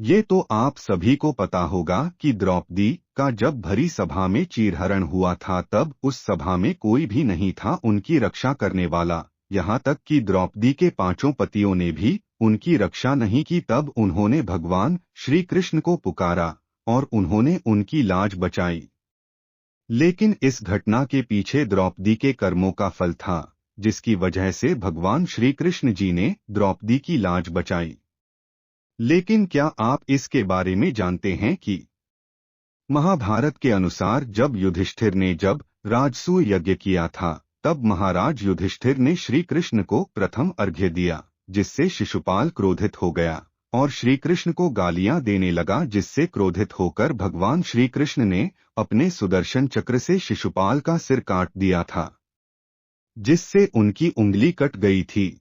ये तो आप सभी को पता होगा कि द्रौपदी का जब भरी सभा में चीरहरण हुआ था तब उस सभा में कोई भी नहीं था उनकी रक्षा करने वाला। यहाँ तक कि द्रौपदी के 5 पतियों ने भी उनकी रक्षा नहीं की। तब उन्होंने भगवान श्री कृष्ण को पुकारा और उन्होंने उनकी लाज बचाई। लेकिन इस घटना के पीछे द्रौपदी के कर्मों का फल था, जिसकी वजह से भगवान श्री कृष्ण जी ने द्रौपदी की लाज बचाई। लेकिन क्या आप इसके बारे में जानते हैं कि महाभारत के अनुसार जब युधिष्ठिर ने जब राजसूय यज्ञ किया था तब महाराज युधिष्ठिर ने श्री कृष्ण को प्रथम अर्घ्य दिया, जिससे शिशुपाल क्रोधित हो गया और श्री कृष्ण को गालियां देने लगा, जिससे क्रोधित होकर भगवान श्री कृष्ण ने अपने सुदर्शन चक्र से शिशुपाल का सिर काट दिया था, जिससे उनकी उंगली कट गई थी।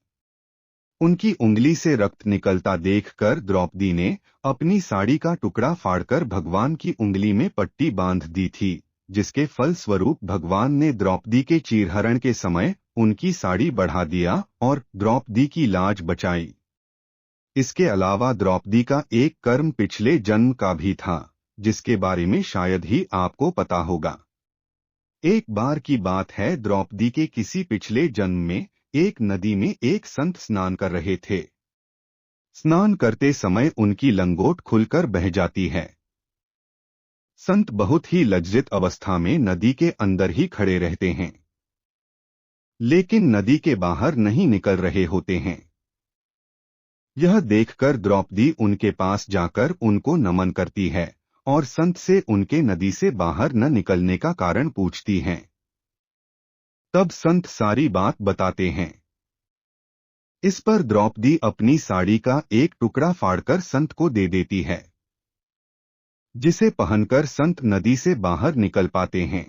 उनकी उंगली से रक्त निकलता देखकर द्रौपदी ने अपनी साड़ी का टुकड़ा फाड़कर भगवान की उंगली में पट्टी बांध दी थी, जिसके फल स्वरूप भगवान ने द्रौपदी के चीरहरण के समय उनकी साड़ी बढ़ा दिया और द्रौपदी की लाज बचाई। इसके अलावा द्रौपदी का एक कर्म पिछले जन्म का भी था, जिसके बारे में शायद ही आपको पता होगा। एक बार की बात है, द्रौपदी के किसी पिछले जन्म में एक नदी में एक संत स्नान कर रहे थे। स्नान करते समय उनकी लंगोट खुलकर बह जाती है। संत बहुत ही लज्जित अवस्था में नदी के अंदर ही खड़े रहते हैं, लेकिन नदी के बाहर नहीं निकल रहे होते हैं। यह देखकर द्रौपदी उनके पास जाकर उनको नमन करती है और संत से उनके नदी से बाहर न निकलने का कारण पूछती हैं। तब संत सारी बात बताते हैं। इस पर द्रौपदी अपनी साड़ी का एक टुकड़ा फाड़कर संत को दे देती है, जिसे पहनकर संत नदी से बाहर निकल पाते हैं।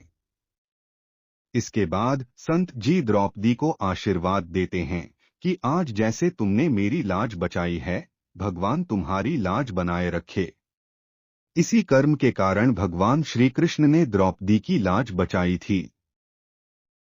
इसके बाद संत जी द्रौपदी को आशीर्वाद देते हैं कि आज जैसे तुमने मेरी लाज बचाई है, भगवान तुम्हारी लाज बनाए रखे। इसी कर्म के कारण भगवान श्री कृष्ण ने द्रौपदी की लाज बचाई थी।